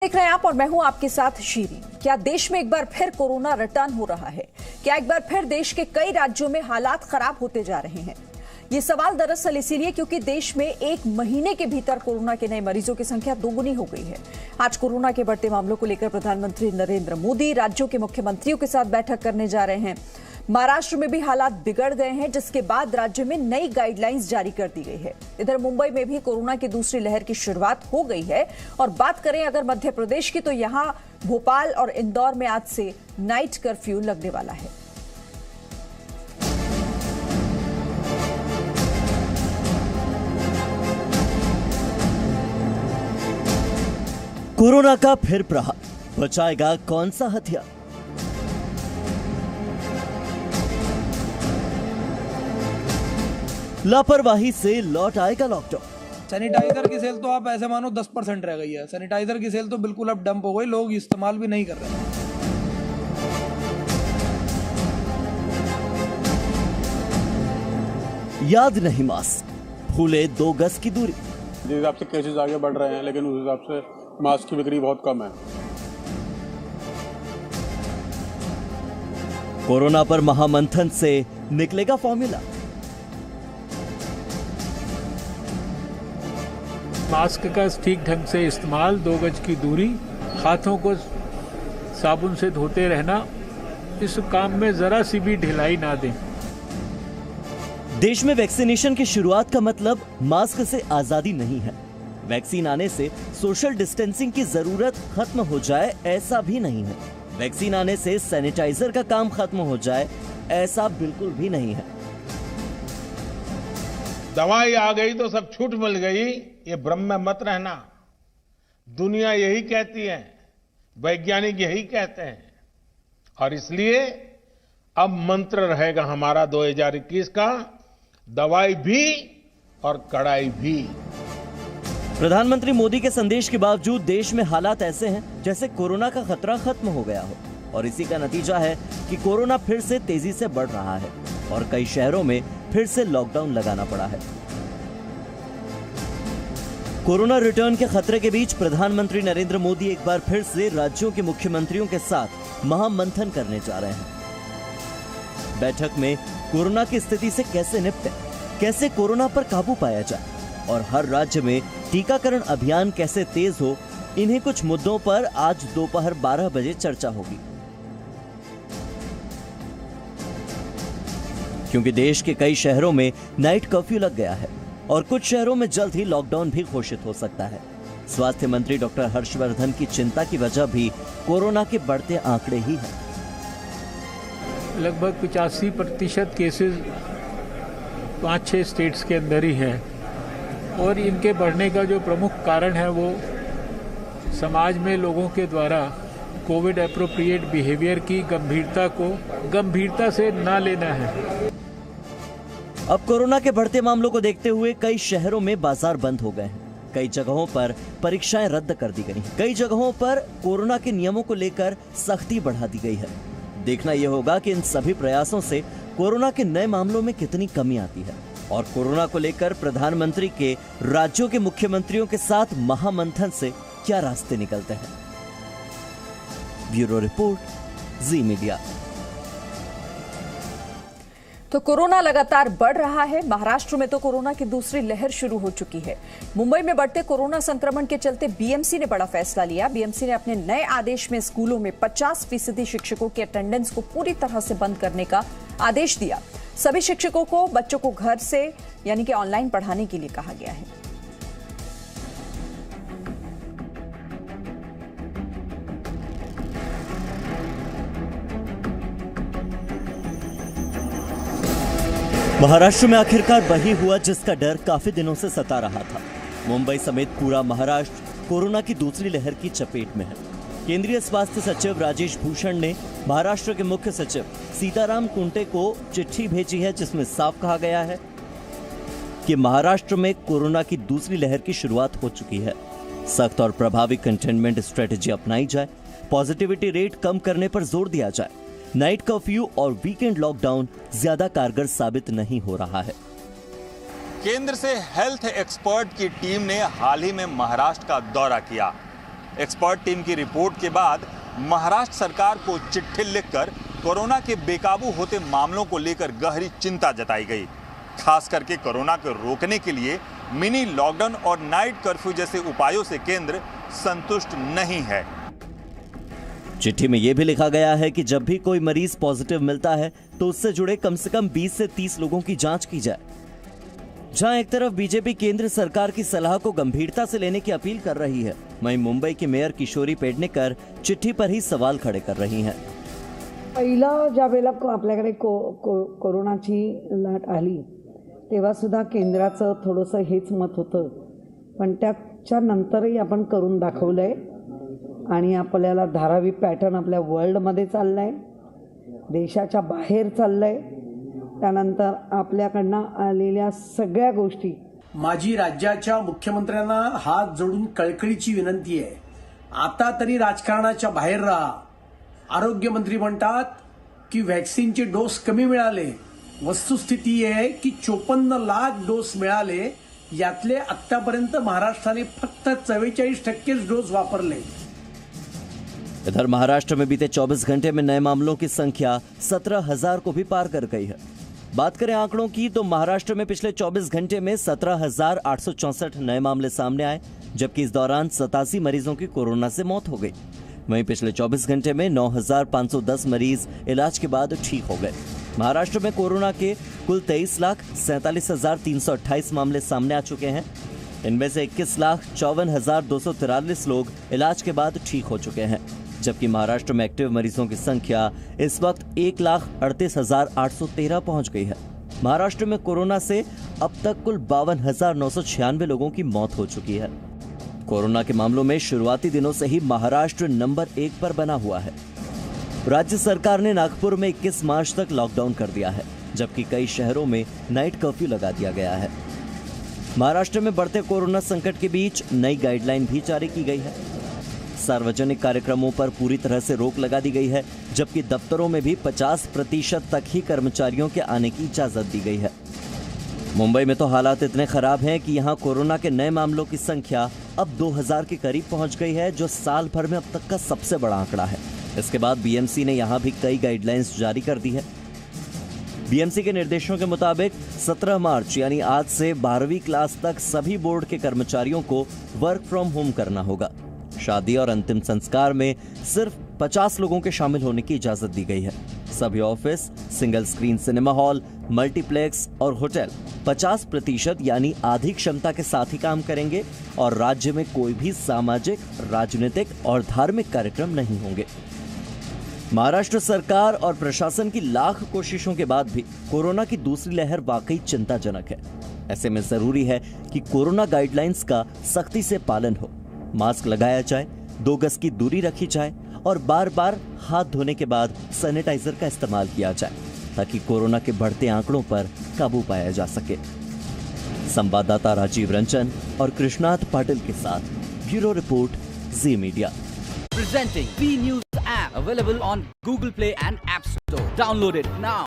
देख रहे हैं आप और मैं हूं आपके साथ शीरी। क्या देश में एक बार फिर कोरोना रिटर्न हो रहा है? क्या एक बार फिर देश के कई राज्यों में हालात खराब होते जा रहे हैं? ये सवाल दरअसल इसीलिए क्योंकि देश में एक महीने के भीतर कोरोना के नए मरीजों की संख्या दोगुनी हो गई है। आज कोरोना के बढ़ते मामलों को लेकर प्रधानमंत्री नरेंद्र मोदी राज्यों के मुख्यमंत्रियों के साथ बैठक करने जा रहे हैं। महाराष्ट्र में भी हालात बिगड़ गए हैं, जिसके बाद राज्य में नई गाइडलाइंस जारी कर दी गई है। इधर मुंबई में भी कोरोना की दूसरी लहर की शुरुआत हो गई है। और बात करें अगर मध्य प्रदेश की, तो यहां भोपाल और इंदौर में आज से नाइट कर्फ्यू लगने वाला है। कोरोना का फिर प्रहार, बचाएगा कौन सा हथियार? लापरवाही से लौट आएगा लॉकडाउन। सैनिटाइजर की सेल तो आप ऐसे मानो 10% रह गई है। सैनिटाइजर की सेल तो बिल्कुल अब डंप हो गई, लोग इस्तेमाल भी नहीं कर रहे हैं। याद नहीं मास्क, भूले 2 गज की दूरी। जिस हिसाब से केसेस आगे बढ़ रहे हैं, लेकिन उस हिसाब से मास्क की बिक्री बहुत कम है। कोरोना पर महामंथन से निकलेगा फॉर्मूला। मास्क का ठीक ढंग से इस्तेमाल, 2 गज की दूरी, हाथों को साबुन से धोते रहना, इस काम में जरा सी भी ढिलाई ना दें। देश में वैक्सीनेशन की शुरुआत का मतलब मास्क से आजादी नहीं है। वैक्सीन आने से सोशल डिस्टेंसिंग की जरूरत खत्म हो जाए, ऐसा भी नहीं है। वैक्सीन आने से सैनिटाइजर का काम खत्म हो जाए, ऐसा बिल्कुल भी नहीं है। दवाई आ गई तो सब छूट मिल गई, ये भ्रम में मत रहना। दुनिया यही कहती है, वैज्ञानिक यही कहते हैं, और इसलिए अब मंत्र रहेगा हमारा 2021 का, दवाई भी और कड़ाई भी। प्रधानमंत्री मोदी के संदेश के बावजूद देश में हालात ऐसे हैं जैसे कोरोना का खतरा खत्म हो गया हो, और इसी का नतीजा है कि कोरोना फिर से तेजी से बढ़ रहा है और कई शहरों में फिर से लॉकडाउन लगाना पड़ा है। कोरोना रिटर्न के खतरे के बीच प्रधानमंत्री नरेंद्र मोदी एक बार फिर से राज्यों के मुख्यमंत्रियों के साथ महामंथन करने जा रहे हैं। बैठक में कोरोना की स्थिति से कैसे निपटें, कैसे कोरोना पर काबू पाया जाए और हर राज्य में टीकाकरण अभियान कैसे तेज हो, इन्हीं कुछ मुद्दों पर आज दोपहर 12 बजे चर्चा होगी। क्योंकि देश के कई शहरों में नाइट कर्फ्यू लग गया है और कुछ शहरों में जल्द ही लॉकडाउन भी घोषित हो सकता है। स्वास्थ्य मंत्री डॉक्टर हर्षवर्धन की चिंता की वजह भी कोरोना के बढ़ते आंकड़े ही हैं। लगभग 85% केसेस 5-6 स्टेट्स के अंदर ही हैं, और इनके बढ़ने का जो प्रमुख कारण है वो समाज में लोगों के द्वारा कोविड एप्रोप्रिएट बिहेवियर की गंभीरता को गंभीरता से ना लेना है। अब कोरोना के बढ़ते मामलों को देखते हुए कई शहरों में बाजार बंद हो गए हैं। कई जगहों पर परीक्षाएं रद्द कर दी गई हैं। कई जगहों पर कोरोना के नियमों को लेकर सख्ती बढ़ा दी गई है। देखना यह होगा कि इन सभी प्रयासों से कोरोना के नए मामलों में कितनी कमी आती है और कोरोना को लेकर प्रधानमंत्री के राज्यों के मुख्यमंत्रियों के साथ महामंथन से क्या रास्ते निकलते हैं। ब्यूरो रिपोर्ट, जी मीडिया। तो कोरोना लगातार बढ़ रहा है। महाराष्ट्र में तो कोरोना की दूसरी लहर शुरू हो चुकी है। मुंबई में बढ़ते कोरोना संक्रमण के चलते बीएमसी ने बड़ा फैसला लिया। बीएमसी ने अपने नए आदेश में स्कूलों में 50% शिक्षकों के अटेंडेंस को पूरी तरह से बंद करने का आदेश दिया। सभी शिक्षकों को बच्चों को घर से यानी कि ऑनलाइन पढ़ाने के लिए कहा गया है। महाराष्ट्र में आखिरकार वही हुआ जिसका डर काफी दिनों से सता रहा था। मुंबई समेत पूरा महाराष्ट्र कोरोना की दूसरी लहर की चपेट में है। केंद्रीय स्वास्थ्य सचिव राजेश भूषण ने महाराष्ट्र के मुख्य सचिव सीताराम कुंटे को चिट्ठी भेजी है, जिसमें साफ कहा गया है कि महाराष्ट्र में कोरोना की दूसरी लहर की शुरुआत हो चुकी है। सख्त और प्रभावी कंटेनमेंट स्ट्रेटेजी अपनाई जाए, पॉजिटिविटी रेट कम करने पर जोर दिया जाए। नाइट कर्फ्यू और वीकेंड लॉकडाउन ज्यादा कारगर साबित नहीं हो रहा है। केंद्र से हेल्थ एक्सपर्ट की टीम ने हाल ही में महाराष्ट्र का दौरा किया एक्सपर्ट टीम की रिपोर्ट के बाद महाराष्ट्र सरकार को चिट्ठी लिखकर कोरोना के बेकाबू होते मामलों को लेकर गहरी चिंता जताई गई। खास करके कोरोना को रोकने के लिए मिनी लॉकडाउन और नाइट कर्फ्यू जैसे उपायों से केंद्र संतुष्ट नहीं है। चिट्ठी में यह भी लिखा गया है कि जब भी कोई मरीज पॉजिटिव मिलता है तो उससे जुड़े कम से कम 20 से 30 लोगों की जांच की जाए। जहां एक तरफ बीजेपी केंद्र सरकार की सलाह को गंभीरता से लेने की अपील कर रही है, वहीं मुंबई की मेयर किशोरी पेडणेकर चिट्ठी पर ही सवाल खड़े कर रही हैं। पहिला ज्या वेळेला आपल्याकडे कोरोनाची लाट आली तेव्हा सुद्धा केंद्राचं थोडंसं हेच मत होतं, पण त्याच्या नंतरही आपण करून दाखवलंय आणि आपल्याला धारावी पॅटर्न आपल्या वर्ल्डमध्ये चाललाय, देशाच्या बाहेर चाललाय। त्यानंतर आपल्याकडनं आलेल्या सगळ्या गोष्टी माझी राज्याच्या मुख्यमंत्र्यांना हात जोडून कळकळीची विनंती आहे, आता तरी राजकारणाच्या बाहेर राहा। आरोग्यमंत्री म्हणतात की व्हॅक्सिनचे डोस कमी मिळाले, वस्तुस्थिती आहे की 54 लाख डोस मिळाले, यातले आतापर्यंत महाराष्ट्राने फक्त 44% डोस वापरले। इधर महाराष्ट्र में बीते 24 घंटे में नए मामलों की संख्या 17,000 को भी पार कर गई है। बात करें आंकड़ों की तो महाराष्ट्र में पिछले 24 घंटे में 17,864 नए मामले सामने आए, जबकि इस दौरान 87 मरीजों की कोरोना से मौत हो गई। वहीं पिछले 24 घंटे में 9,510 मरीज इलाज के बाद ठीक हो गए। महाराष्ट्र में कोरोना के कुल 23,47,328 मामले सामने आ चुके हैं। इनमें से 21,54,243 लोग इलाज के बाद ठीक हो चुके हैं, जबकि महाराष्ट्र में एक्टिव मरीजों की संख्या इस वक्त 1,38,813 पहुंच गई है। महाराष्ट्र में कोरोना से अब तक कुल 52,996 लोगों की मौत हो चुकी है। कोरोना के मामलों में शुरुआती दिनों से ही महाराष्ट्र नंबर 1 पर बना हुआ है। राज्य सरकार ने नागपुर में 21 मार्च तक लॉकडाउन कर दिया है, जबकि कई शहरों में नाइट कर्फ्यू लगा दिया गया है। महाराष्ट्र में बढ़ते कोरोना संकट के बीच नई गाइडलाइन भी जारी की गई है। सार्वजनिक कार्यक्रमों पर पूरी तरह से रोक लगा दी गई है, जबकि दफ्तरों में भी 50% तक ही कर्मचारियों के आने की इजाजत दी गई है। मुंबई में तो हालात इतने खराब हैं कि यहां कोरोना के नए मामलों की संख्या अब 2000 के करीब पहुंच गई है, जो साल भर में अब तक का सबसे बड़ा आंकड़ा है। इसके बाद बीएमसी ने यहां भी कई गाइडलाइंस जारी कर दी है। बीएमसी के निर्देशों के मुताबिक 17 मार्च यानी आज से 12वीं क्लास तक सभी बोर्ड के कर्मचारियों को वर्क फ्रॉम होम करना होगा। शादी और अंतिम संस्कार में सिर्फ 50 लोगों के शामिल होने की इजाजत दी गई है। सभी office, single screen cinema hall, multiplex और होटल 50% यानी आधी क्षमता के साथ ही काम करेंगे और राज्य में कोई भी सामाजिक, राजनीतिक और धार्मिक कार्यक्रम नहीं होंगे। महाराष्ट्र सरकार और प्रशासन की लाख कोशिशों के बाद भी कोरोना की दूसरी लहर वाकई चिंताजनक है। ऐसे में जरूरी है कि कोरोना गाइडलाइंस का सख्ती से पालन हो, मास्क लगाया जाए, 2 गज की दूरी रखी जाए और बार बार हाथ धोने के बाद सैनिटाइजर का इस्तेमाल किया जाए, ताकि कोरोना के बढ़ते आंकड़ों पर काबू पाया जा सके। संवाददाता राजीव रंजन और कृष्णाथ पाटिल के साथ bureau report, ji media. Presenting V News app, available on Google Play and App Store. Download it now.